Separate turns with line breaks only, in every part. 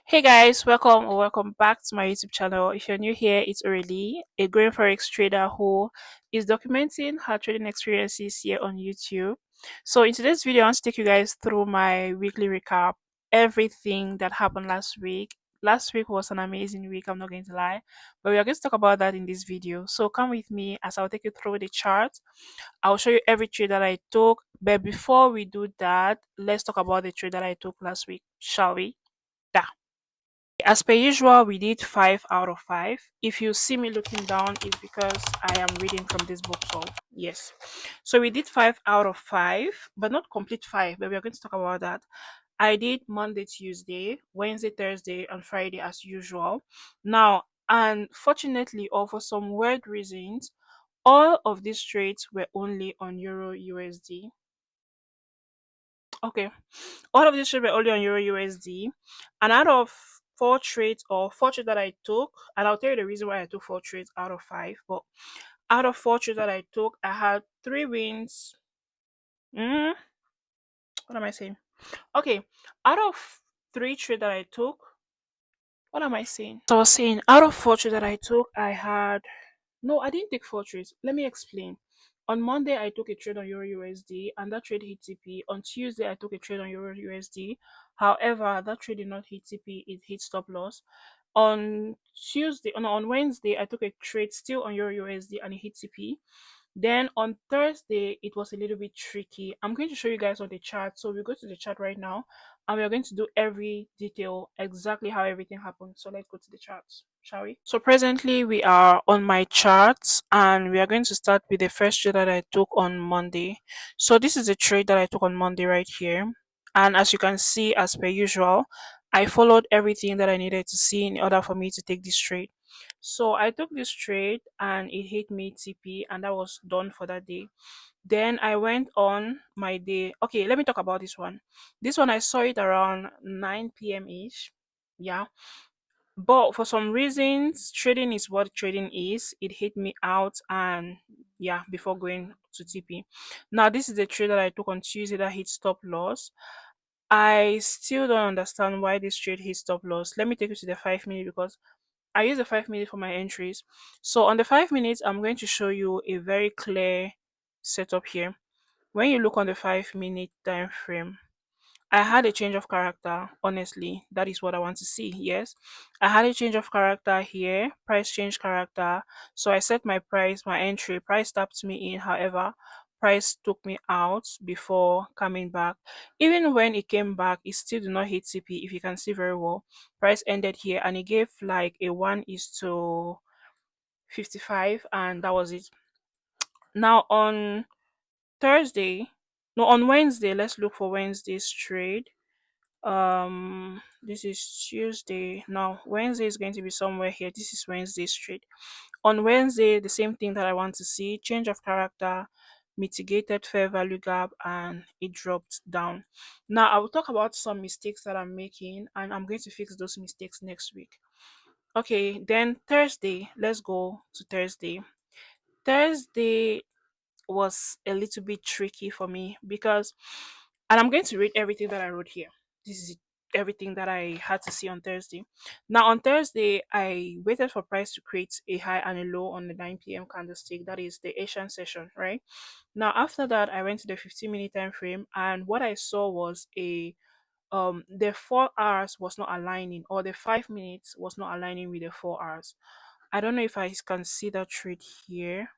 Hey guys, welcome or welcome back to my YouTube channel. If you're new here, it's Aurelie, a green forex trader who is documenting her trading experiences here on YouTube. So in today's video, I want to take you guys through my weekly recap, everything that happened last week. Last week was an amazing week, I'm not going to lie, but we are going to talk about that in this video. So come with me as I'll take you through the chart. I'll show you every trade that I took. But before we do that, let's talk about the trade that I took last week, shall we? Yeah. As per usual, we did 5 out of 5. If you see me looking down, it's because I am reading from this book. So, yes. So, we did 5 out of 5, but not complete 5, but we are going to talk about that. I did Monday, Tuesday, Wednesday, Thursday, and Friday as usual. Now, unfortunately, or for some weird reasons, all of these trades were only on Euro USD. Okay, all of these trades were only on Euro USD, and out of four trades that I took, and I'll tell you the reason why I took 4 trades out of 5. But out of 4 trades that I took, I had 3 wins. Mm, what am I saying? Okay, out of 3 trades that I took, what am I saying? So I was saying, out of 4 trades that I took, I had no, I didn't take 4 trades. Let me explain. On Monday, I took a trade on Euro USD, and that trade hit TP. On Tuesday, I took a trade on Euro USD. However, that trade did not hit TP; it hit stop loss. On on Wednesday, I took a trade still on Euro USD, and it hit TP. Then on Thursday, it was a little bit tricky. I'm going to show you guys on the chart. So we go to the chart right now, and we are going to do every detail, exactly how everything happened. So let's go to the charts, shall we? So presently we are on my charts, and we are going to start with the first trade that I took on Monday. So this is a trade that I took on Monday right here. And as you can see, as per usual, I followed everything that I needed to see in order for me to take this trade. So I took this trade and it hit me TP, and that was done for that day. Then I went on my day. Okay, let me talk about this one. This one I saw it around 9 p.m. ish. Yeah. But for some reasons, trading is what trading is. It hit me out, and yeah, before going to TP. Now this is the trade that I took on Tuesday that hit stop loss. I still don't understand why this trade hit stop loss. Let me take you to the 5 minute because I use the 5 minutes for my entries. So on the 5 minutes, I'm going to show you a very clear setup here. When you look on the 5 minute time frame, I had a change of character. Honestly, that is what I want to see. Yes, I had a change of character here. Price change character. So I set my price, my entry. Price tapped me in. However, price took me out before coming back. Even when it came back, it still did not hit CP. If you can see very well, price ended here, and it gave like a 1:55, and that was it. Now on Thursday, no, on Wednesday, let's look for Wednesday's trade. This is Tuesday. Now Wednesday is going to be somewhere here. This is Wednesday's trade. On Wednesday, the same thing that I want to see: change of character, mitigated fair value gap, and it dropped down. Now I will talk about some mistakes that I'm making, and I'm going to fix those mistakes next week. Okay, then Thursday, let's go to Thursday. Thursday was a little bit tricky for me because, and I'm going to read everything that I wrote here. This is everything that I had to see on Thursday. Now, on Thursday, I waited for price to create a high and a low on the 9 p.m. candlestick. That is the Asian session, right? Now, after that, I went to the 15-minute time frame, and what I saw was the 4 hours was not aligning, or the 5 minutes was not aligning with the 4 hours. I don't know if I can see that trade here.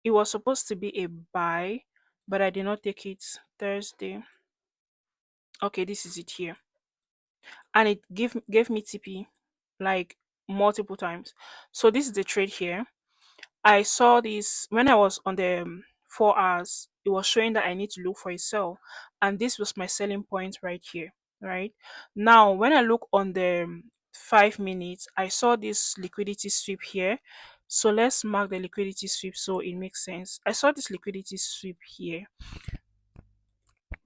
It was supposed to be a buy, but I did not take it Thursday. Okay, this is it here. And it gave me TP like multiple times. So this is the trade here. I saw this when I was on the 4 hours. It was showing that I need to look for a sell, and this was my selling point right here. Right now, when I look on the 5 minutes, I saw this liquidity sweep here. So let's mark the liquidity sweep so it makes sense. I saw this liquidity sweep here.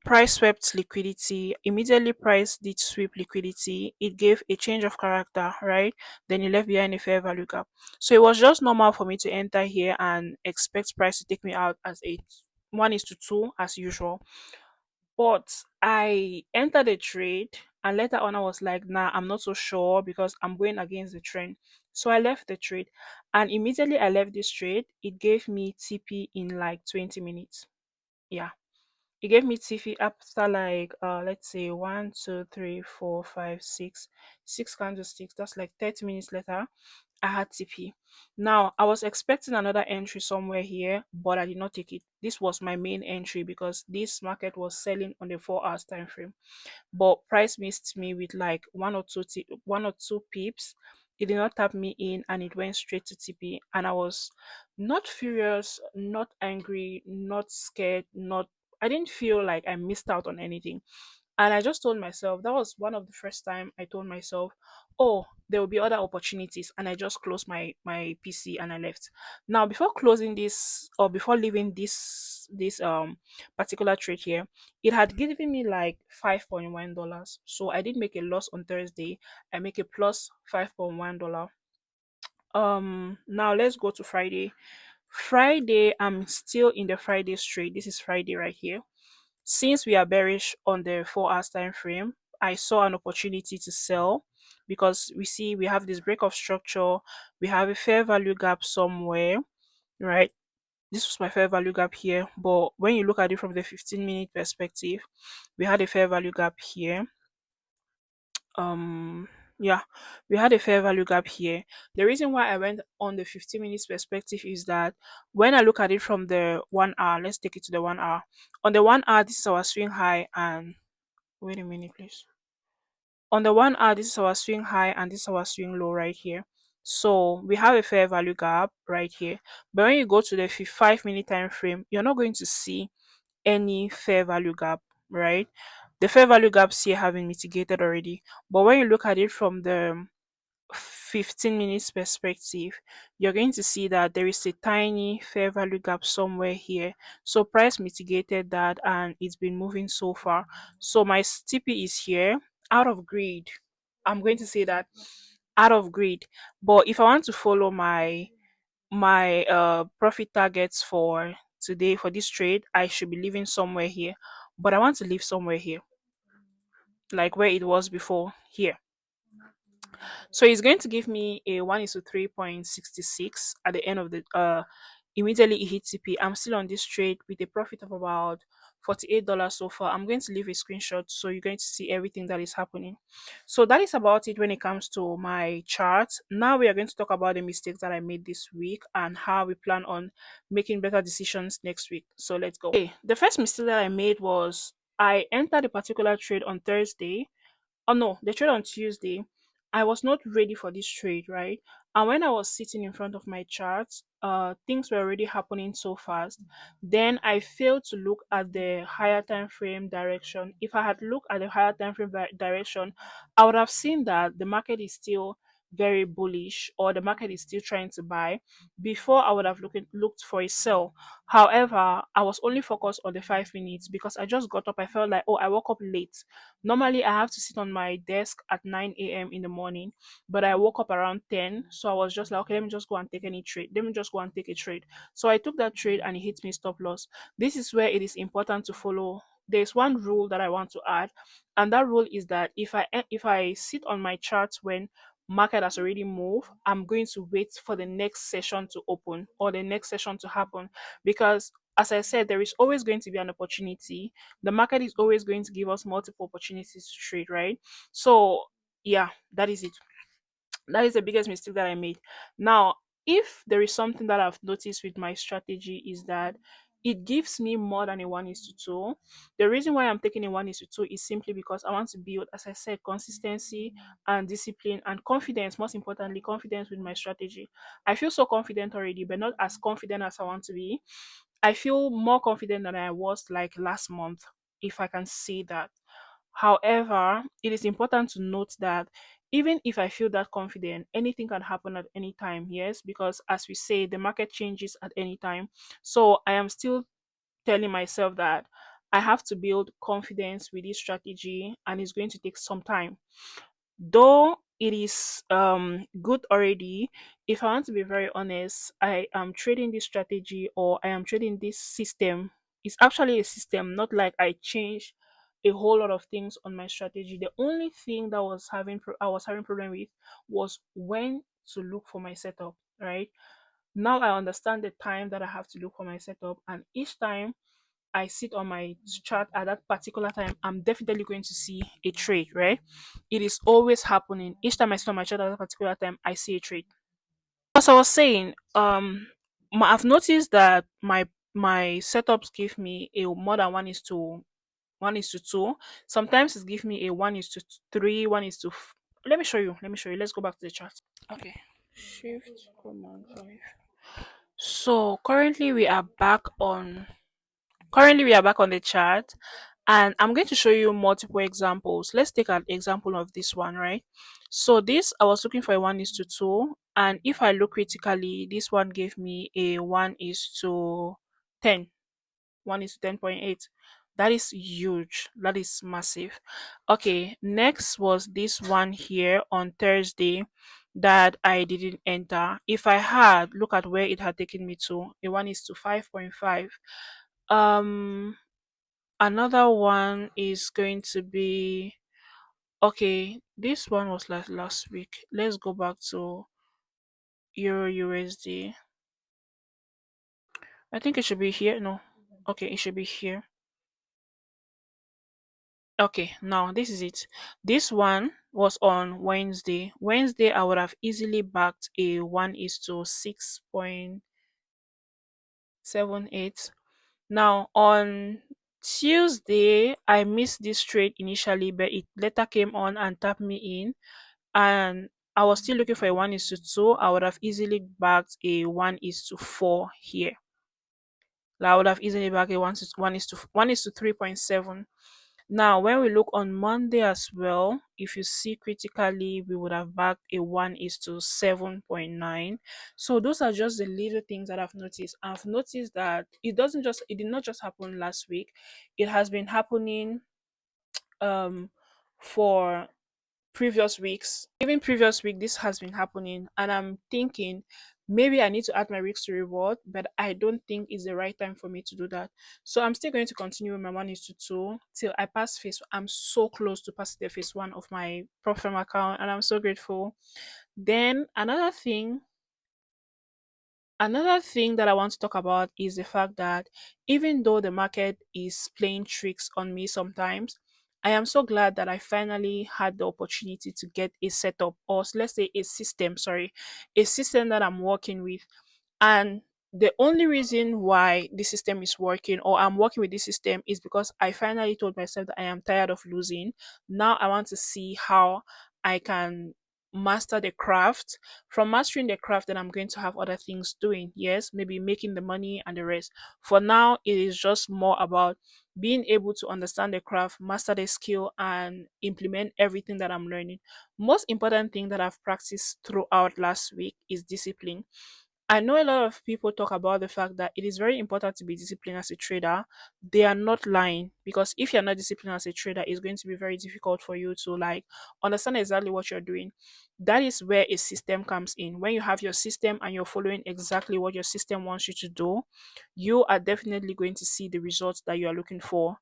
Price swept liquidity, immediately price did sweep liquidity, it gave a change of character, right? Then it left behind a fair value gap. So it was just normal for me to enter here and expect price to take me out as a 1:2 as usual. But I entered a trade And later on, I was like, nah, I'm not so sure because I'm going against the trend. So I left the trade. And immediately I left this trade, it gave me TP in like 20 minutes. Yeah. It gave me TP after like let's say one, two, three, four, five, six candlesticks. That's like 30 minutes later. I had TP. Now I was expecting another entry somewhere here, but I did not take it. This was my main entry because this market was selling on the 4 hours time frame. But price missed me with like 1 or 2 pips. It did not tap me in and it went straight to TP. And I was not furious, not angry, not scared, not I didn't feel like I missed out on anything. And I just told myself that was one of the first time I told myself, oh, there will be other opportunities. And I just closed my PC and I left. Now before closing this or before leaving this particular trade here, it had given me like $5.1. So I did make a loss on Thursday. I make a plus $5.1. Now let's go to Friday. Friday, I'm still in the Friday straight. This is Friday right here. Since we are bearish on the 4 hours time frame, I saw an opportunity to sell because we see we have this break of structure, we have a fair value gap somewhere, right? This was my fair value gap here, but when you look at it from the 15-minute perspective, we had a fair value gap here. Yeah, we had a fair value gap here. The reason why I went on the 15 minutes perspective is that when I look at it from the 1 hour, let's take it to the 1 hour. On the 1 hour, this is our swing high, and wait a minute, please. On the 1 hour, this is our swing high and this is our swing low right here. So we have a fair value gap right here. But when you go to the 5-minute time frame, you're not going to see any fair value gap, right? The fair value gaps here have been mitigated already. But when you look at it from the 15 minutes perspective, you're going to see that there is a tiny fair value gap somewhere here. So price mitigated that and it's been moving so far. So my TP is here out of greed. I'm going to say that out of greed. But if I want to follow my profit targets for today for this trade, I should be leaving somewhere here. But I want to leave somewhere here, like where it was before here. So it's going to give me a 1 is to 3.66 at the end of the immediately it hits CP. I'm still on this trade with a profit of about $48 so far. I'm going to leave a screenshot so you're going to see everything that is happening. So that is about it when it comes to my chart. Now we are going to talk about the mistakes that I made this week and how we plan on making better decisions next week. So let's go. Okay, the first mistake that I made was I entered a particular trade on Thursday. Oh no, the trade on Tuesday. I was not ready for this trade, right? And when I was sitting in front of my charts, things were already happening so fast. Then I failed to look at the higher time frame direction. If I had looked at the higher time frame direction, I would have seen that the market is still very bullish or the market is still trying to buy before I would have looked for a sell. However, I was only focused on the 5 minutes because I just got up. I felt like, oh, I woke up late. Normally, I have to sit on my desk at 9 a.m. in the morning, but I woke up around 10. So I was just like, okay, let me just go and take any trade. Let me just go and take a trade. So I took that trade and it hit me stop loss. This is where it is important to follow. There's one rule that I want to add, and that rule is that if I sit on my charts when market has already moved, I'm going to wait for the next session to open or the next session to happen because as I said, there is always going to be an opportunity. The market is always going to give us multiple opportunities to trade, right? So yeah, that is it. That is the biggest mistake that I made. Now, if there is something that I've noticed with my strategy is that it gives me more than a 1 is to 2. The reason why I'm taking a 1 is to 2 is simply because I want to build, as I said, consistency and discipline and confidence. Most importantly, confidence with my strategy. I feel so confident already, but not as confident as I want to be. I feel more confident than I was like last month, if I can say that. However, it is important to note that even if I feel that confident, anything can happen at any time. Yes, because as we say, the market changes at any time. So I am still telling myself that I have to build confidence with this strategy and it's going to take some time. Though it is good already, if I want to be very honest, I am trading this strategy or I am trading this system. It's actually a system, not like I change a whole lot of things on my strategy. The only thing that I was having problem with was when to look for my setup, right? Now I understand the time that I have to look for my setup, and each time I sit on my chart at that particular time, I'm definitely going to see a trade, right? It is always happening. Each time I sit on my chart at that particular time, I see a trade. As I was saying, I've noticed that my setups give me a more than 1:2. Sometimes it gives me a 1:3, let me show you. Let me show you. Let's go back to the chart. Okay. Shift command 5. So currently we are back on the chart, and I'm going to show you multiple examples. Let's take an example of this one, right? So this I was looking for a 1:2, and if I look critically, this one gave me a 1:10, 1:10.8. That is huge. That is massive. Okay, next was this one here on Thursday that I didn't enter. If I had, look at where it had taken me to. A 1:5.5. Um Another one is going to be, okay, this one was last week. Let's go back to Euro USD. I think it should be here. No. Okay, it should be here. Okay, now this is it. This one was on Wednesday. Wednesday, I would have easily backed a 1:6.78. Now on Tuesday, I missed this trade initially, but it later came on and tapped me in, and I was still looking for a 1:2. I would have easily backed a 1:4 here. Like, I would have easily backed a 1:3.7. Now, when we look on Monday as well, if you see critically, we would have backed a 1:7.9. So those are just the little things that I've noticed. I've noticed that it did not just happen last week. It has been happening um for previous weeks. Even previous week, this has been happening, and I'm thinking maybe I need to add my risks to reward, but I don't think it's the right time for me to do that. So I'm still going to continue with my 1:2 till I pass phase. I'm so close to passing the phase one of my Profirm account, and I'm so grateful. Then another thing that I want to talk about is the fact that even though the market is playing tricks on me sometimes, I am so glad that I finally had the opportunity to get a setup, or let's say a system that I'm working with. And the only reason why this system is working, or I'm working with this system, is because I finally told myself that I am tired of losing. Now I want to see how I can master the craft. From mastering the craft, then I'm going to have other things doing. Yes, maybe making the money and the rest. For now, it is just more about being able to understand the craft, master the skill, and implement everything that I'm learning. Most important thing that I've practiced throughout last week is discipline. I know a lot of people talk about the fact that it is very important to be disciplined as a trader. They are not lying, because if you're not disciplined as a trader, it's going to be very difficult for you to like understand exactly what you're doing. That is where a system comes in. When you have your system and you're following exactly what your system wants you to do, you are definitely going to see the results that you are looking for.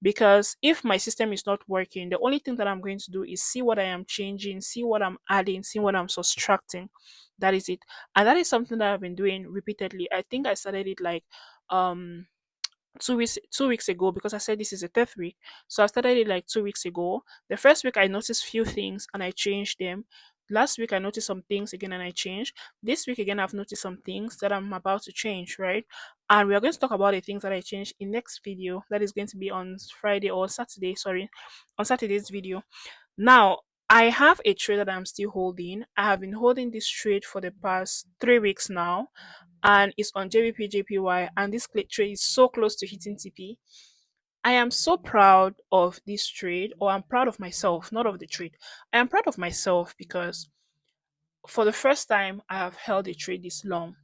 Because if my system is not working, the only thing that I'm going to do is see what I am changing, see what I'm adding, see what I'm subtracting. That is it. And that is something that I've been doing repeatedly. I think I started it like um 2 weeks ago, because I said this is the third week. So I started it like 2 weeks ago. The first week I noticed few things and I changed them. Last week I noticed some things again and I changed. This week again I've noticed some things that I'm about to change, right? And we are going to talk about the things that I changed in next video, that is going to be on Friday or Saturday, sorry, on Saturday's video. Now, I have a trade that I'm still holding. I have been holding this trade for the past 3 weeks now, and it's on JVP JPY, and this trade is so close to hitting TP. I am so proud of this trade, or I'm proud of myself, not of the trade. I am proud of myself because for the first time I have held a trade this long.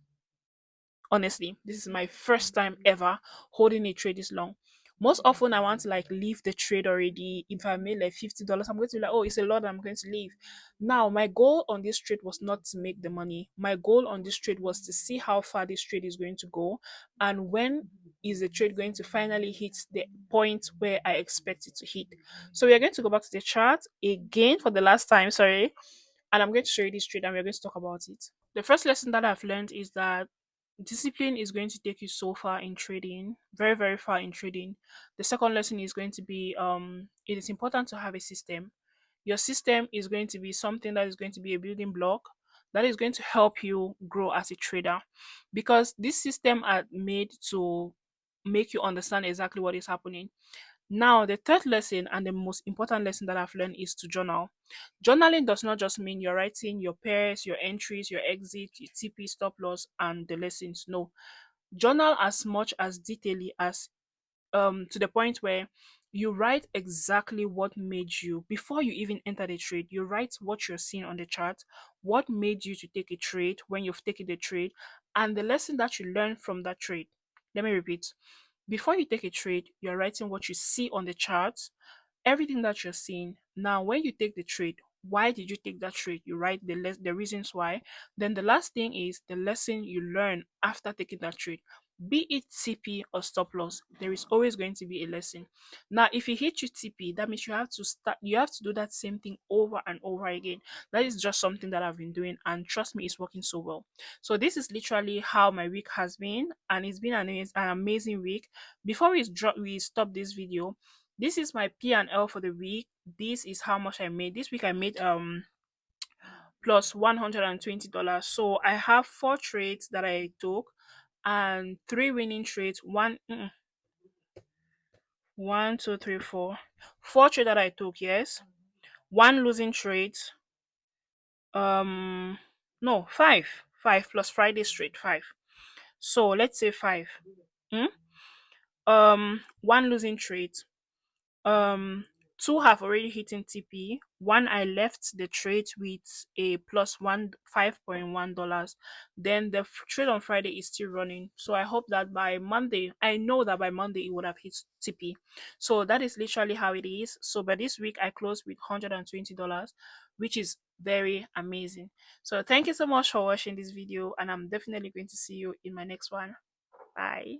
Honestly, this is my first time ever holding a trade this long. Most often, I want to like leave the trade already. If I made like $50, I'm going to be like, oh, it's a lot. I'm going to leave. Now, my goal on this trade was not to make the money. My goal on this trade was to see how far this trade is going to go, and when is the trade going to finally hit the point where I expect it to hit. So we are going to go back to the chart again for the last time, sorry, and I'm going to show you this trade and we're going to talk about it. The first lesson that I've learned is that discipline is going to take you so far in trading, very, very far in trading. The second lesson is going to be it is important to have a system. Your system is going to be something that is going to be a building block that is going to help you grow as a trader, because this system are made to make you understand exactly what is happening. Now, the third lesson and the most important lesson that I've learned is to journal. Journaling does not just mean you're writing your pairs, your entries, your exits, your TP, stop loss, and the lessons. No, journal as much as detailedly as to the point where you write exactly what made you before you even enter the trade. You write what you're seeing on the chart, what made you to take a trade when you've taken the trade, and the lesson that you learned from that trade. Let me repeat. Before you take a trade, you're writing what you see on the chart, everything that you're seeing. Now, when you take the trade, why did you take that trade? You write the reasons why. Then the last thing is the lesson you learn after taking that trade. Be it TP or stop loss, there is always going to be a lesson. Now, if you hit your TP, that means you have to do that same thing over and over again. That is just something that I've been doing, and trust me, it's working so well. So this is literally how my week has been, and it's been an amazing week. Before we stop this video, this is my P&L for the week. This is how much I made. This week I made plus $120. So I have four trades that I took and three winning trades. One, two, three, four. Four trades that I took, yes. One losing trade. Um no, five. Five plus Friday straight, five. So let's say five. Hmm? One losing trade. Um, Two have already hit in TP. One I left the trade with a plus one $5.1. Then the trade on Friday is still running. So I hope that by Monday, I know that by Monday it would have hit TP. So that is literally how it is. So by this week I closed with $120, which is very amazing. So thank you so much for watching this video, and I'm definitely going to see you in my next one. Bye.